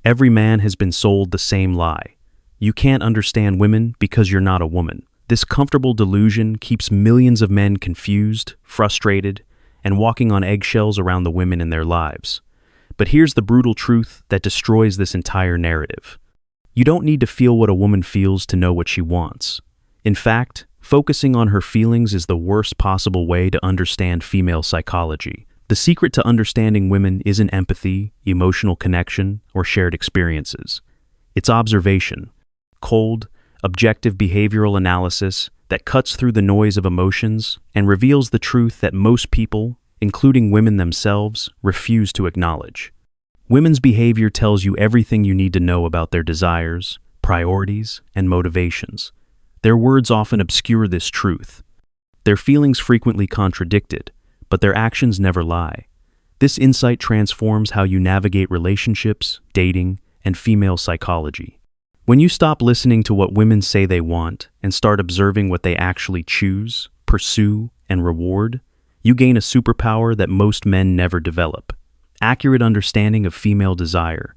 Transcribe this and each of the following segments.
Every man has been sold the same lie. You can't understand women because you're not a woman. This comfortable delusion keeps millions of men confused, frustrated, and walking on eggshells around the women in their lives. But here's the brutal truth that destroys this entire narrative. You don't need to feel what a woman feels to know what she wants. In fact, focusing on her feelings is the worst possible way to understand female psychology. The secret to understanding women isn't empathy, emotional connection, or shared experiences. It's observation, cold, objective behavioral analysis that cuts through the noise of emotions and reveals the truth that most people, including women themselves, refuse to acknowledge. Women's behavior tells you everything you need to know about their desires, priorities, and motivations. Their words often obscure this truth. Their feelings frequently contradicted, but their actions never lie. This insight transforms how you navigate relationships, dating, and female psychology. When you stop listening to what women say they want and start observing what they actually choose, pursue, and reward, you gain a superpower that most men never develop: accurate understanding of female desire.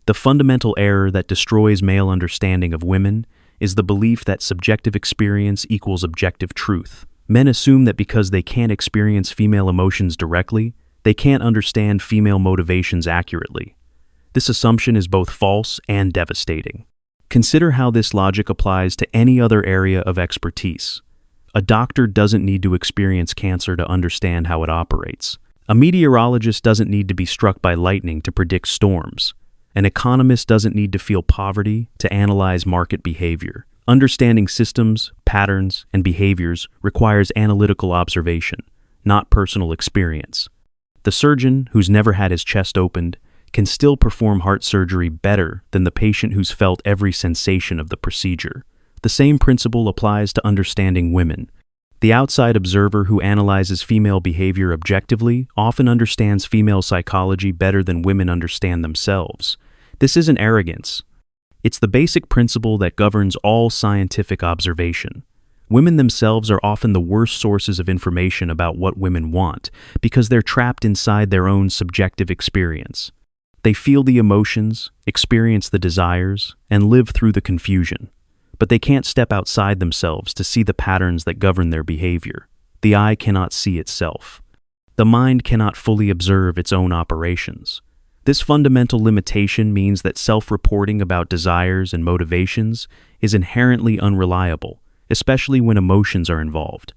The fundamental error that destroys male understanding of women is the belief that subjective experience equals objective truth. Men assume that because they can't experience female emotions directly, they can't understand female motivations accurately. This assumption is both false and devastating. Consider how this logic applies to any other area of expertise. A doctor doesn't need to experience cancer to understand how it operates. A meteorologist doesn't need to be struck by lightning to predict storms. An economist doesn't need to feel poverty to analyze market behavior. Understanding systems, patterns, and behaviors requires analytical observation, not personal experience. The surgeon who's never had his chest opened can still perform heart surgery better than the patient who's felt every sensation of the procedure. The same principle applies to understanding women. The outside observer who analyzes female behavior objectively often understands female psychology better than women understand themselves. This isn't arrogance. It's the basic principle that governs all scientific observation. Women themselves are often the worst sources of information about what women want because they're trapped inside their own subjective experience. They feel the emotions, experience the desires, and live through the confusion. But they can't step outside themselves to see the patterns that govern their behavior. The eye cannot see itself. The mind cannot fully observe its own operations. This fundamental limitation means that self-reporting about desires and motivations is inherently unreliable, especially when emotions are involved.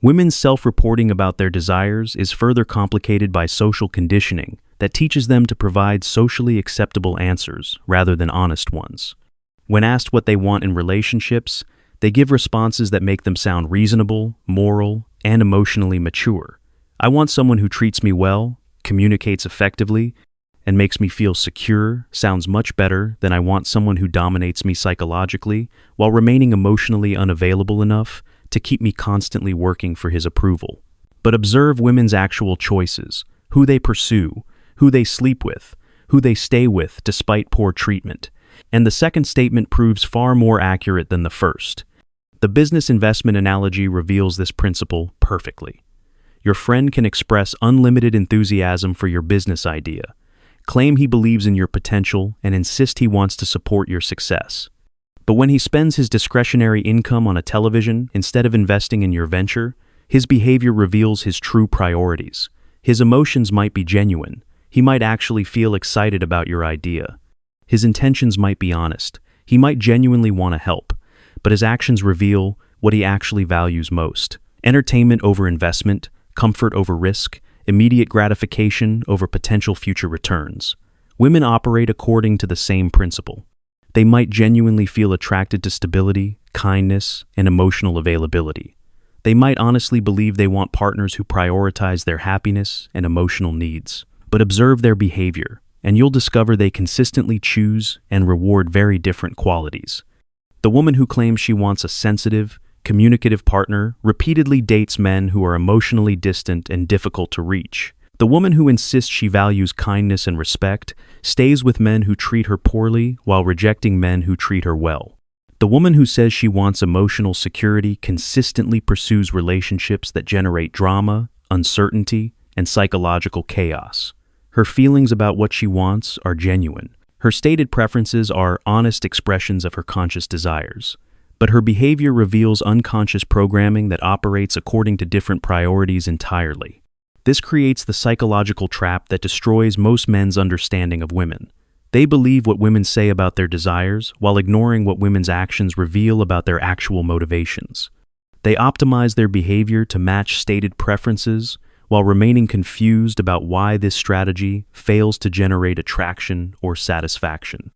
Women's self-reporting about their desires is further complicated by social conditioning that teaches them to provide socially acceptable answers rather than honest ones. When asked what they want in relationships, they give responses that make them sound reasonable, moral, and emotionally mature. I want someone who treats me well, communicates effectively, and makes me feel secure sounds much better than I want someone who dominates me psychologically while remaining emotionally unavailable enough to keep me constantly working for his approval. But observe women's actual choices, who they pursue, who they sleep with, who they stay with despite poor treatment. And the second statement proves far more accurate than the first. The business investment analogy reveals this principle perfectly. Your friend can express unlimited enthusiasm for your business idea, claim he believes in your potential, and insist he wants to support your success. But when he spends his discretionary income on a television instead of investing in your venture, his behavior reveals his true priorities. His emotions might be genuine. He might actually feel excited about your idea. His intentions might be honest. He might genuinely want to help, but his actions reveal what he actually values most: entertainment over investment, comfort over risk, immediate gratification over potential future returns. Women operate according to the same principle. They might genuinely feel attracted to stability, kindness, and emotional availability. They might honestly believe they want partners who prioritize their happiness and emotional needs. But observe their behavior, and you'll discover they consistently choose and reward very different qualities. The woman who claims she wants a sensitive, communicative partner repeatedly dates men who are emotionally distant and difficult to reach. The woman who insists she values kindness and respect stays with men who treat her poorly while rejecting men who treat her well. The woman who says she wants emotional security consistently pursues relationships that generate drama, uncertainty, and psychological chaos. Her feelings about what she wants are genuine. Her stated preferences are honest expressions of her conscious desires, but her behavior reveals unconscious programming that operates according to different priorities entirely. This creates the psychological trap that destroys most men's understanding of women. They believe what women say about their desires while ignoring what women's actions reveal about their actual motivations. They optimize their behavior to match stated preferences while remaining confused about why this strategy fails to generate attraction or satisfaction.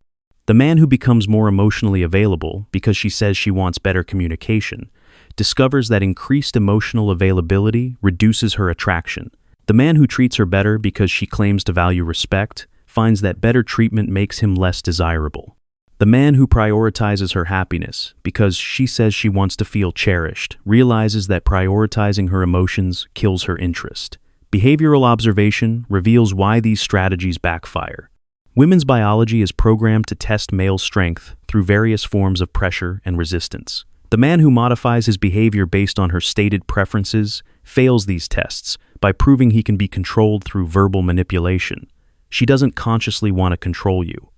The man who becomes more emotionally available because she says she wants better communication discovers that increased emotional availability reduces her attraction. The man who treats her better because she claims to value respect finds that better treatment makes him less desirable. The man who prioritizes her happiness because she says she wants to feel cherished realizes that prioritizing her emotions kills her interest. Behavioral observation reveals why these strategies backfire. Women's biology is programmed to test male strength through various forms of pressure and resistance. The man who modifies his behavior based on her stated preferences fails these tests by proving he can be controlled through verbal manipulation. She doesn't consciously want to control you.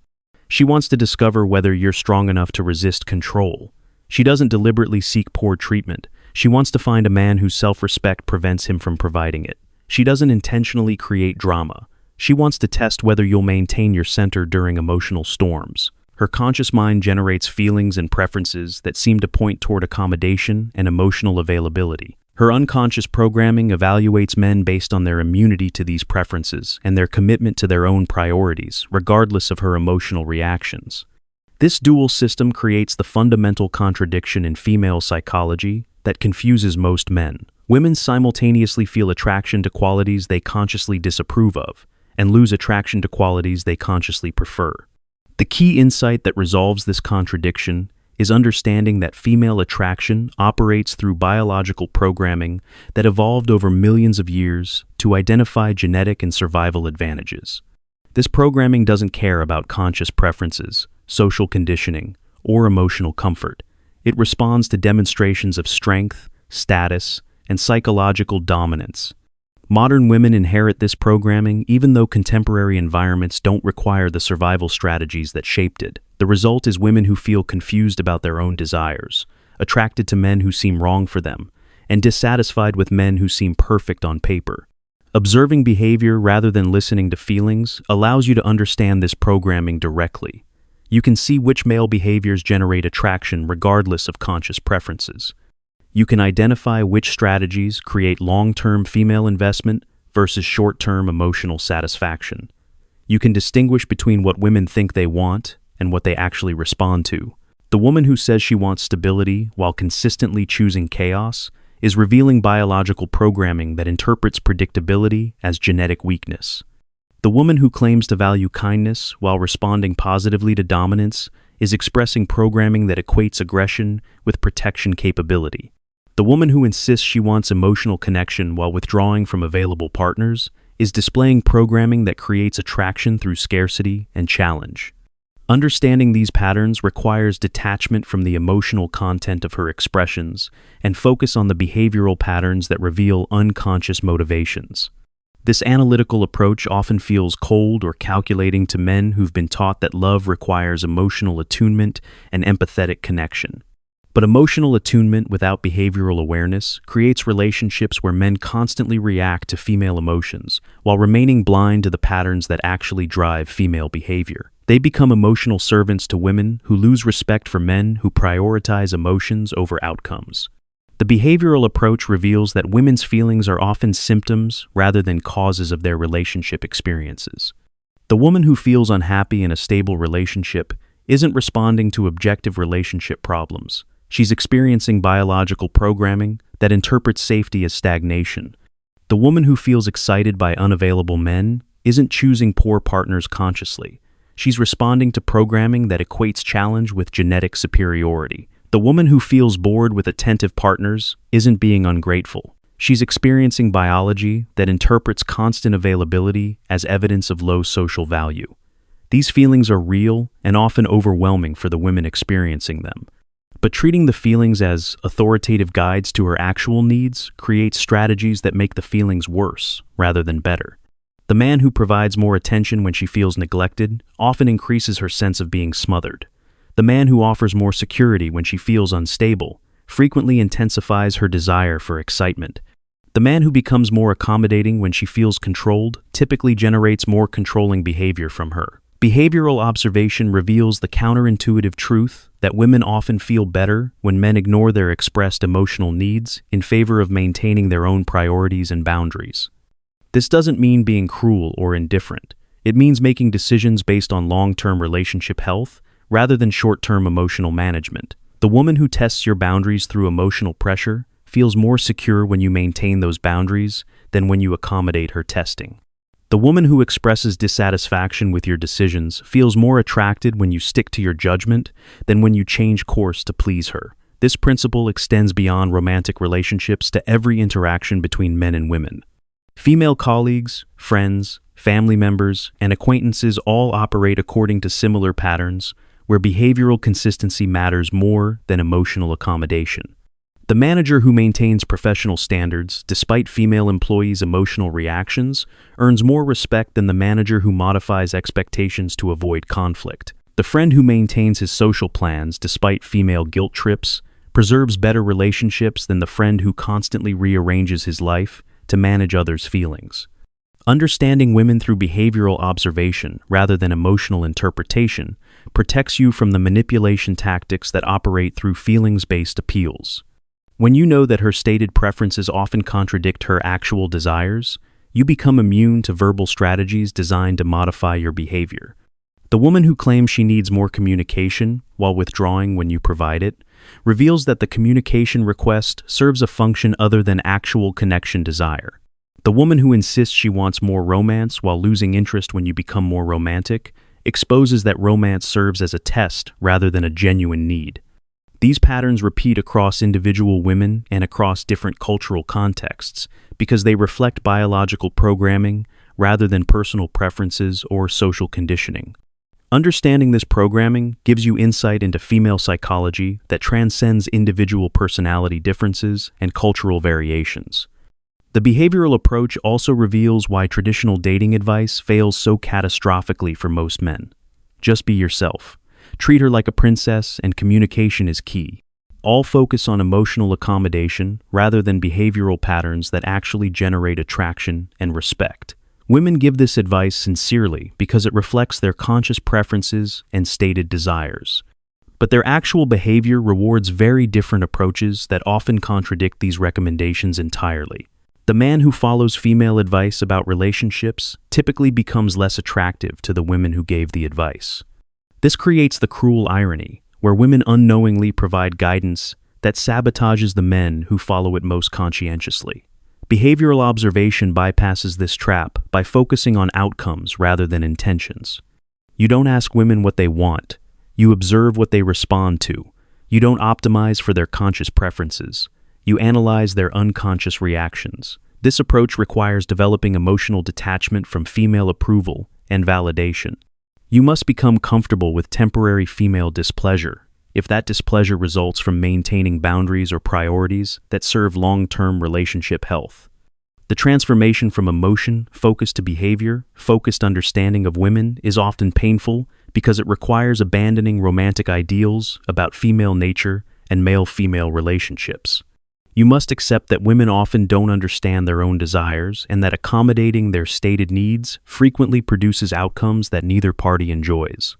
She wants to discover whether you're strong enough to resist control. She doesn't deliberately seek poor treatment. She wants to find a man whose self-respect prevents him from providing it. She doesn't intentionally create drama. She wants to test whether you'll maintain your center during emotional storms. Her conscious mind generates feelings and preferences that seem to point toward accommodation and emotional availability. Her unconscious programming evaluates men based on their immunity to these preferences and their commitment to their own priorities, regardless of her emotional reactions. This dual system creates the fundamental contradiction in female psychology that confuses most men. Women simultaneously feel attraction to qualities they consciously disapprove of and lose attraction to qualities they consciously prefer. The key insight that resolves this contradiction is understanding that female attraction operates through biological programming that evolved over millions of years to identify genetic and survival advantages. This programming doesn't care about conscious preferences, social conditioning, or emotional comfort. It responds to demonstrations of strength, status, and psychological dominance. Modern women inherit this programming even though contemporary environments don't require the survival strategies that shaped it. The result is women who feel confused about their own desires, attracted to men who seem wrong for them, and dissatisfied with men who seem perfect on paper. Observing behavior rather than listening to feelings allows you to understand this programming directly. You can see which male behaviors generate attraction regardless of conscious preferences. You can identify which strategies create long-term female investment versus short-term emotional satisfaction. You can distinguish between what women think they want and what they actually respond to. The woman who says she wants stability while consistently choosing chaos is revealing biological programming that interprets predictability as genetic weakness. The woman who claims to value kindness while responding positively to dominance is expressing programming that equates aggression with protection capability. The woman who insists she wants emotional connection while withdrawing from available partners is displaying programming that creates attraction through scarcity and challenge. Understanding these patterns requires detachment from the emotional content of her expressions and focus on the behavioral patterns that reveal unconscious motivations. This analytical approach often feels cold or calculating to men who've been taught that love requires emotional attunement and empathetic connection. But emotional attunement without behavioral awareness creates relationships where men constantly react to female emotions while remaining blind to the patterns that actually drive female behavior. They become emotional servants to women who lose respect for men who prioritize emotions over outcomes. The behavioral approach reveals that women's feelings are often symptoms rather than causes of their relationship experiences. The woman who feels unhappy in a stable relationship isn't responding to objective relationship problems. She's experiencing biological programming that interprets safety as stagnation. The woman who feels excited by unavailable men isn't choosing poor partners consciously. She's responding to programming that equates challenge with genetic superiority. The woman who feels bored with attentive partners isn't being ungrateful. She's experiencing biology that interprets constant availability as evidence of low social value. These feelings are real and often overwhelming for the women experiencing them. But treating the feelings as authoritative guides to her actual needs creates strategies that make the feelings worse rather than better. The man who provides more attention when she feels neglected often increases her sense of being smothered. The man who offers more security when she feels unstable frequently intensifies her desire for excitement. The man who becomes more accommodating when she feels controlled typically generates more controlling behavior from her. Behavioral observation reveals the counterintuitive truth that women often feel better when men ignore their expressed emotional needs in favor of maintaining their own priorities and boundaries. This doesn't mean being cruel or indifferent. It means making decisions based on long-term relationship health rather than short-term emotional management. The woman who tests your boundaries through emotional pressure feels more secure when you maintain those boundaries than when you accommodate her testing. The woman who expresses dissatisfaction with your decisions feels more attracted when you stick to your judgment than when you change course to please her. This principle extends beyond romantic relationships to every interaction between men and women. Female colleagues, friends, family members, and acquaintances all operate according to similar patterns where behavioral consistency matters more than emotional accommodation. The manager who maintains professional standards despite female employees' emotional reactions earns more respect than the manager who modifies expectations to avoid conflict. The friend who maintains his social plans despite female guilt trips preserves better relationships than the friend who constantly rearranges his life to manage others' feelings. Understanding women through behavioral observation rather than emotional interpretation protects you from the manipulation tactics that operate through feelings-based appeals. When you know that her stated preferences often contradict her actual desires, you become immune to verbal strategies designed to modify your behavior. The woman who claims she needs more communication while withdrawing when you provide it reveals that the communication request serves a function other than actual connection desire. The woman who insists she wants more romance while losing interest when you become more romantic exposes that romance serves as a test rather than a genuine need. These patterns repeat across individual women and across different cultural contexts because they reflect biological programming rather than personal preferences or social conditioning. Understanding this programming gives you insight into female psychology that transcends individual personality differences and cultural variations. The behavioral approach also reveals why traditional dating advice fails so catastrophically for most men. Just be yourself. Treat her like a princess, and communication is key. All focus on emotional accommodation rather than behavioral patterns that actually generate attraction and respect. Women give this advice sincerely because it reflects their conscious preferences and stated desires. But their actual behavior rewards very different approaches that often contradict these recommendations entirely. The man who follows female advice about relationships typically becomes less attractive to the women who gave the advice. This creates the cruel irony, where women unknowingly provide guidance that sabotages the men who follow it most conscientiously. Behavioral observation bypasses this trap by focusing on outcomes rather than intentions. You don't ask women what they want. You observe what they respond to. You don't optimize for their conscious preferences. You analyze their unconscious reactions. This approach requires developing emotional detachment from female approval and validation. You must become comfortable with temporary female displeasure if that displeasure results from maintaining boundaries or priorities that serve long-term relationship health. The transformation from emotion-focused to behavior-focused understanding of women is often painful because it requires abandoning romantic ideals about female nature and male-female relationships. You must accept that women often don't understand their own desires and that accommodating their stated needs frequently produces outcomes that neither party enjoys.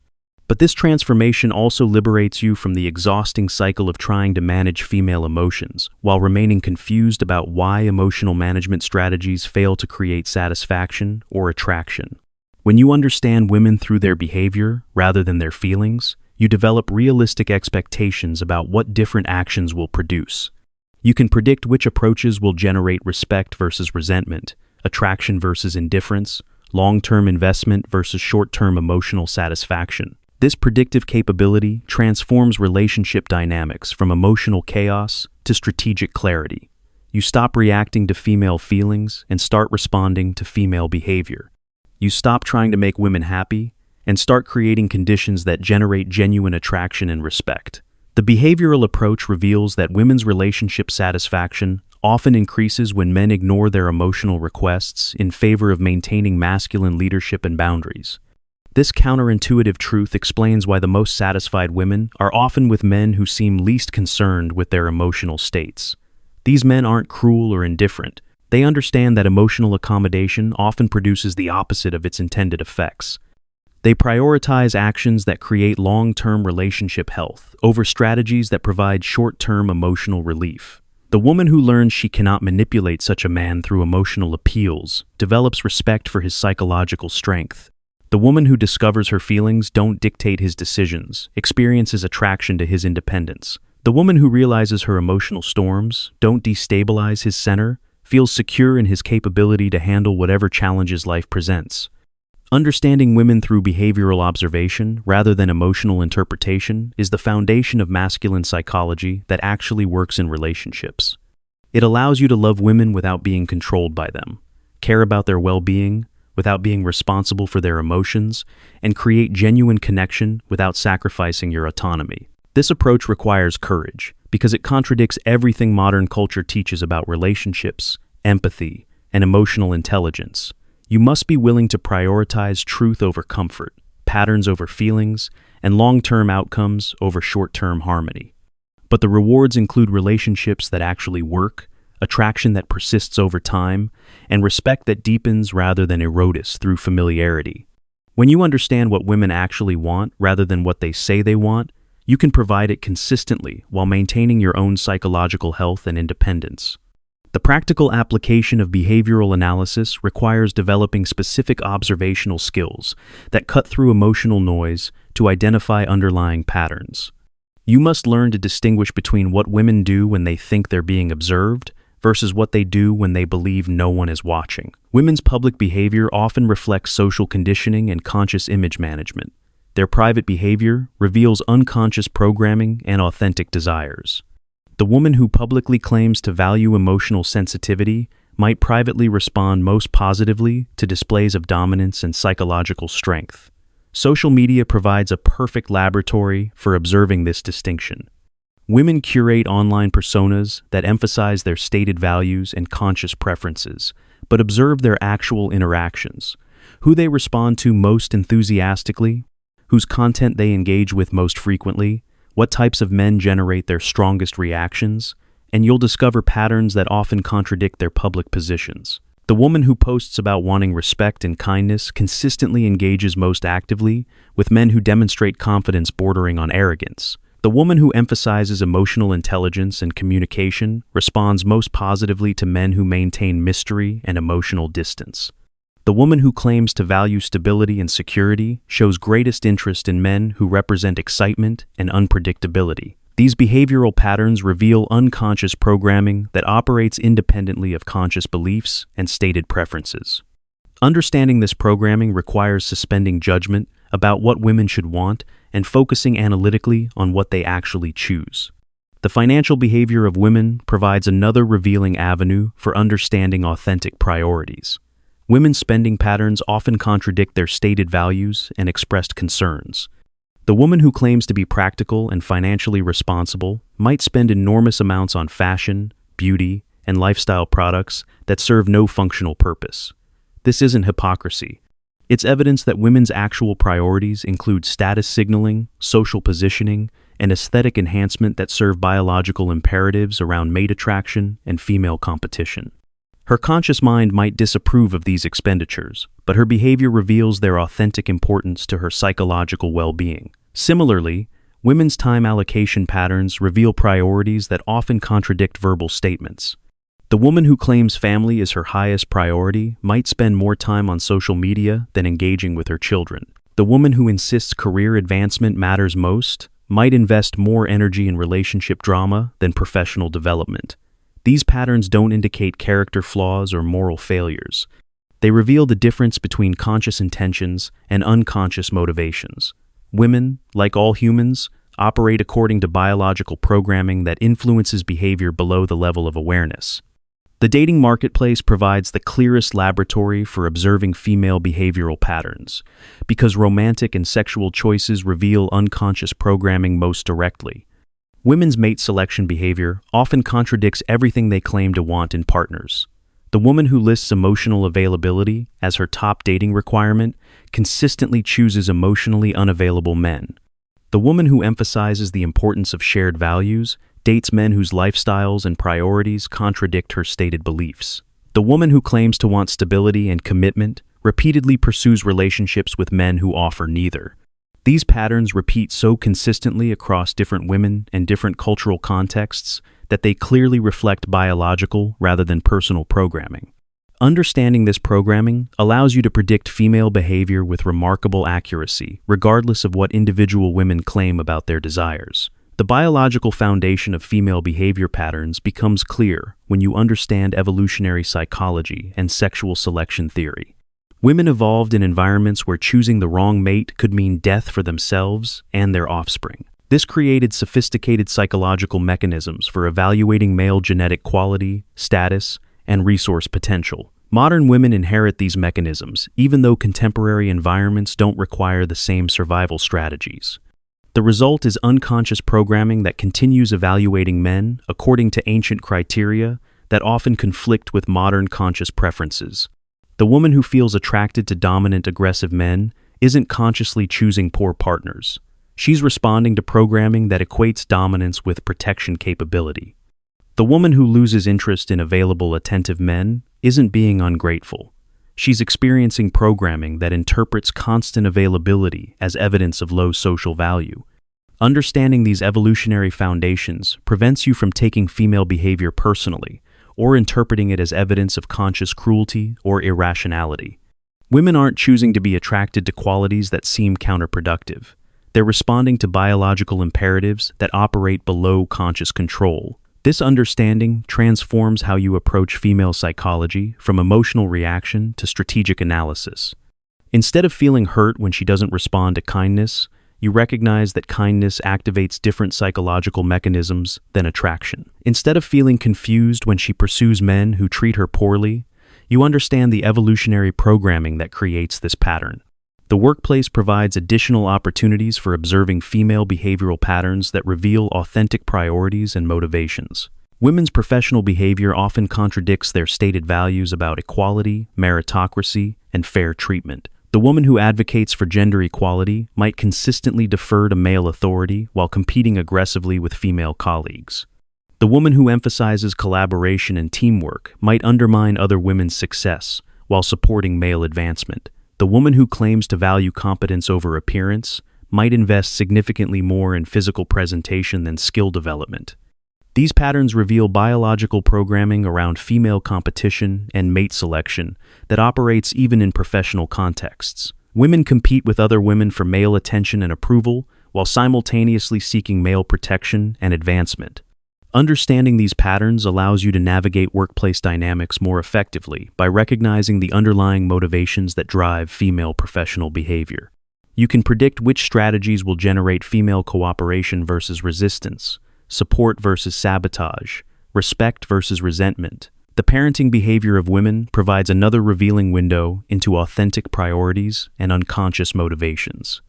But this transformation also liberates you from the exhausting cycle of trying to manage female emotions while remaining confused about why emotional management strategies fail to create satisfaction or attraction. When you understand women through their behavior rather than their feelings, you develop realistic expectations about what different actions will produce. You can predict which approaches will generate respect versus resentment, attraction versus indifference, long-term investment versus short-term emotional satisfaction. This predictive capability transforms relationship dynamics from emotional chaos to strategic clarity. You stop reacting to female feelings and start responding to female behavior. You stop trying to make women happy and start creating conditions that generate genuine attraction and respect. The behavioral approach reveals that women's relationship satisfaction often increases when men ignore their emotional requests in favor of maintaining masculine leadership and boundaries. This counterintuitive truth explains why the most satisfied women are often with men who seem least concerned with their emotional states. These men aren't cruel or indifferent. They understand that emotional accommodation often produces the opposite of its intended effects. They prioritize actions that create long-term relationship health over strategies that provide short-term emotional relief. The woman who learns she cannot manipulate such a man through emotional appeals develops respect for his psychological strength. The woman who discovers her feelings don't dictate his decisions experiences attraction to his independence. The woman who realizes her emotional storms don't destabilize his center feels secure in his capability to handle whatever challenges life presents. Understanding women through behavioral observation rather than emotional interpretation is the foundation of masculine psychology that actually works in relationships. It allows you to love women without being controlled by them, care about their well-being without being responsible for their emotions, and create genuine connection without sacrificing your autonomy. This approach requires courage because it contradicts everything modern culture teaches about relationships, empathy, and emotional intelligence. You must be willing to prioritize truth over comfort, patterns over feelings, and long-term outcomes over short-term harmony. But the rewards include relationships that actually work, attraction that persists over time, and respect that deepens rather than erodes through familiarity. When you understand what women actually want rather than what they say they want, you can provide it consistently while maintaining your own psychological health and independence. The practical application of behavioral analysis requires developing specific observational skills that cut through emotional noise to identify underlying patterns. You must learn to distinguish between what women do when they think they're being observed versus what they do when they believe no one is watching. Women's public behavior often reflects social conditioning and conscious image management. Their private behavior reveals unconscious programming and authentic desires. The woman who publicly claims to value emotional sensitivity might privately respond most positively to displays of dominance and psychological strength. Social media provides a perfect laboratory for observing this distinction. Women curate online personas that emphasize their stated values and conscious preferences, but observe their actual interactions, who they respond to most enthusiastically, whose content they engage with most frequently, what types of men generate their strongest reactions, and you'll discover patterns that often contradict their public positions. The woman who posts about wanting respect and kindness consistently engages most actively with men who demonstrate confidence bordering on arrogance. The woman who emphasizes emotional intelligence and communication responds most positively to men who maintain mystery and emotional distance. The woman who claims to value stability and security shows greatest interest in men who represent excitement and unpredictability. These behavioral patterns reveal unconscious programming that operates independently of conscious beliefs and stated preferences. Understanding this programming requires suspending judgment about what women should want and focusing analytically on what they actually choose. The financial behavior of women provides another revealing avenue for understanding authentic priorities. Women's spending patterns often contradict their stated values and expressed concerns. The woman who claims to be practical and financially responsible might spend enormous amounts on fashion, beauty, and lifestyle products that serve no functional purpose. This isn't hypocrisy. It's evidence that women's actual priorities include status signaling, social positioning, and aesthetic enhancement that serve biological imperatives around mate attraction and female competition. Her conscious mind might disapprove of these expenditures, but her behavior reveals their authentic importance to her psychological well-being. Similarly, women's time allocation patterns reveal priorities that often contradict verbal statements. The woman who claims family is her highest priority might spend more time on social media than engaging with her children. The woman who insists career advancement matters most might invest more energy in relationship drama than professional development. These patterns don't indicate character flaws or moral failures. They reveal the difference between conscious intentions and unconscious motivations. Women, like all humans, operate according to biological programming that influences behavior below the level of awareness. The dating marketplace provides the clearest laboratory for observing female behavioral patterns, because romantic and sexual choices reveal unconscious programming most directly. Women's mate selection behavior often contradicts everything they claim to want in partners. The woman who lists emotional availability as her top dating requirement consistently chooses emotionally unavailable men. The woman who emphasizes the importance of shared values dates men whose lifestyles and priorities contradict her stated beliefs. The woman who claims to want stability and commitment repeatedly pursues relationships with men who offer neither. These patterns repeat so consistently across different women and different cultural contexts that they clearly reflect biological rather than personal programming. Understanding this programming allows you to predict female behavior with remarkable accuracy, regardless of what individual women claim about their desires. The biological foundation of female behavior patterns becomes clear when you understand evolutionary psychology and sexual selection theory. Women evolved in environments where choosing the wrong mate could mean death for themselves and their offspring. This created sophisticated psychological mechanisms for evaluating male genetic quality, status, and resource potential. Modern women inherit these mechanisms, even though contemporary environments don't require the same survival strategies. The result is unconscious programming that continues evaluating men according to ancient criteria that often conflict with modern conscious preferences. The woman who feels attracted to dominant, aggressive men isn't consciously choosing poor partners. She's responding to programming that equates dominance with protection capability. The woman who loses interest in available, attentive men isn't being ungrateful. She's experiencing programming that interprets constant availability as evidence of low social value. Understanding these evolutionary foundations prevents you from taking female behavior personally or interpreting it as evidence of conscious cruelty or irrationality. Women aren't choosing to be attracted to qualities that seem counterproductive. They're responding to biological imperatives that operate below conscious control. This understanding transforms how you approach female psychology from emotional reaction to strategic analysis. Instead of feeling hurt when she doesn't respond to kindness, you recognize that kindness activates different psychological mechanisms than attraction. Instead of feeling confused when she pursues men who treat her poorly, you understand the evolutionary programming that creates this pattern. The workplace provides additional opportunities for observing female behavioral patterns that reveal authentic priorities and motivations. Women's professional behavior often contradicts their stated values about equality, meritocracy, and fair treatment. The woman who advocates for gender equality might consistently defer to male authority while competing aggressively with female colleagues. The woman who emphasizes collaboration and teamwork might undermine other women's success while supporting male advancement. The woman who claims to value competence over appearance might invest significantly more in physical presentation than skill development. These patterns reveal biological programming around female competition and mate selection that operates even in professional contexts. Women compete with other women for male attention and approval while simultaneously seeking male protection and advancement. Understanding these patterns allows you to navigate workplace dynamics more effectively by recognizing the underlying motivations that drive female professional behavior. You can predict which strategies will generate female cooperation versus resistance, support versus sabotage, respect versus resentment. The parenting behavior of women provides another revealing window into authentic priorities and unconscious motivations.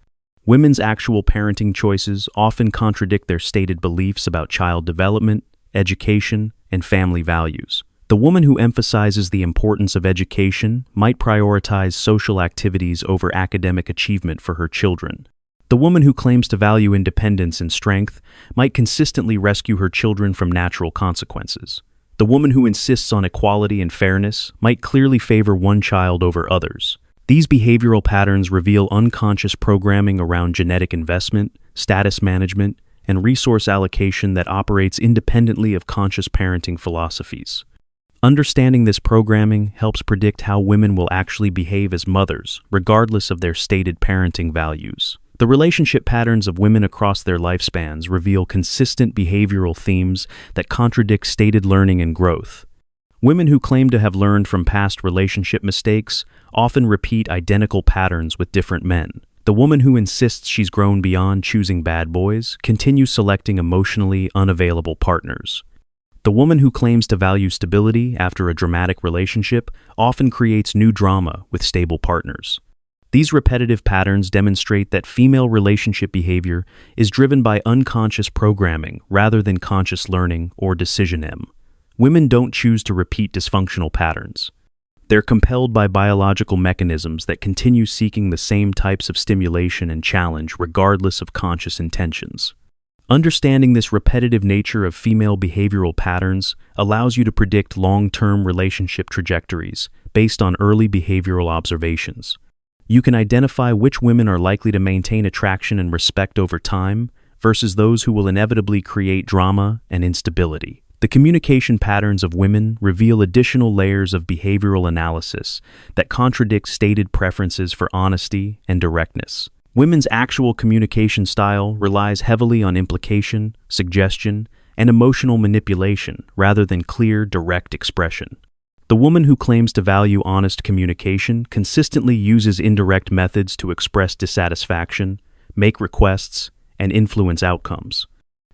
Women's actual parenting choices often contradict their stated beliefs about child development, education, and family values. The woman who emphasizes the importance of education might prioritize social activities over academic achievement for her children. The woman who claims to value independence and strength might consistently rescue her children from natural consequences. The woman who insists on equality and fairness might clearly favor one child over others. These behavioral patterns reveal unconscious programming around genetic investment, status management, and resource allocation that operates independently of conscious parenting philosophies. Understanding this programming helps predict how women will actually behave as mothers, regardless of their stated parenting values. The relationship patterns of women across their lifespans reveal consistent behavioral themes that contradict stated learning and growth. Women who claim to have learned from past relationship mistakes often repeat identical patterns with different men. The woman who insists she's grown beyond choosing bad boys continues selecting emotionally unavailable partners. The woman who claims to value stability after a dramatic relationship often creates new drama with stable partners. These repetitive patterns demonstrate that female relationship behavior is driven by unconscious programming rather than conscious learning or decision. Women don't choose to repeat dysfunctional patterns. They're compelled by biological mechanisms that continue seeking the same types of stimulation and challenge regardless of conscious intentions. Understanding this repetitive nature of female behavioral patterns allows you to predict long-term relationship trajectories based on early behavioral observations. You can identify which women are likely to maintain attraction and respect over time versus those who will inevitably create drama and instability. The communication patterns of women reveal additional layers of behavioral analysis that contradict stated preferences for honesty and directness. Women's actual communication style relies heavily on implication, suggestion, and emotional manipulation rather than clear, direct expression. The woman who claims to value honest communication consistently uses indirect methods to express dissatisfaction, make requests, and influence outcomes.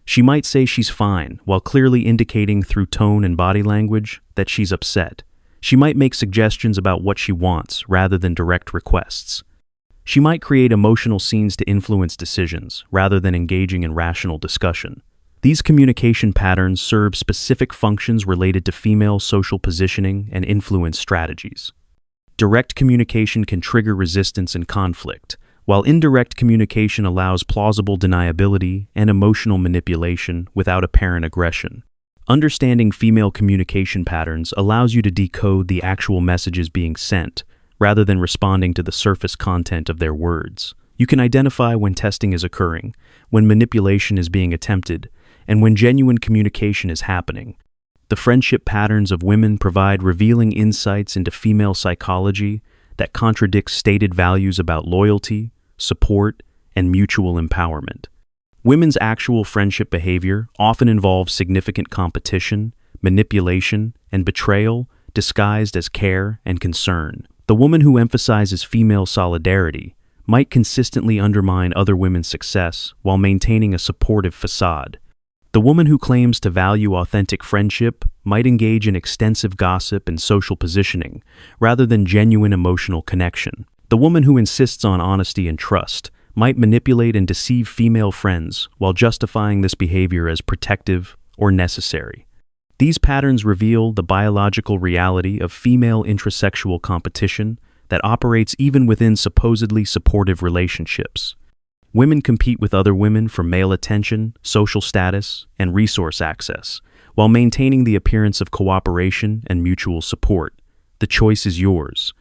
She might say she's fine, while clearly indicating through tone and body language that she's upset. She might make suggestions about what she wants rather than direct requests. She might create emotional scenes to influence decisions rather than engaging in rational discussion. These communication patterns serve specific functions related to female social positioning and influence strategies. Direct communication can trigger resistance and conflict, while indirect communication allows plausible deniability and emotional manipulation without apparent aggression. Understanding female communication patterns allows you to decode the actual messages being sent, rather than responding to the surface content of their words. You can identify when testing is occurring, when manipulation is being attempted, and when genuine communication is happening. The friendship patterns of women provide revealing insights into female psychology that contradict stated values about loyalty, support, and mutual empowerment. Women's actual friendship behavior often involves significant competition, manipulation, and betrayal disguised as care and concern. The woman who emphasizes female solidarity might consistently undermine other women's success while maintaining a supportive facade. The woman who claims to value authentic friendship might engage in extensive gossip and social positioning, rather than genuine emotional connection. The woman who insists on honesty and trust might manipulate and deceive female friends while justifying this behavior as protective or necessary. These patterns reveal the biological reality of female intrasexual competition that operates even within supposedly supportive relationships. Women compete with other women for male attention, social status, and resource access, while maintaining the appearance of cooperation and mutual support. The choice is yours.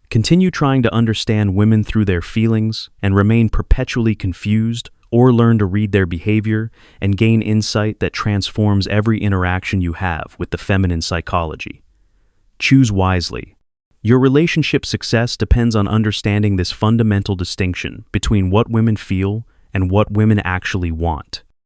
Continue trying to understand women through their feelings and remain perpetually confused, or learn to read their behavior and gain insight that transforms every interaction you have with the feminine psychology. Choose wisely. Your relationship success depends on understanding this fundamental distinction between what women feel and what women actually want.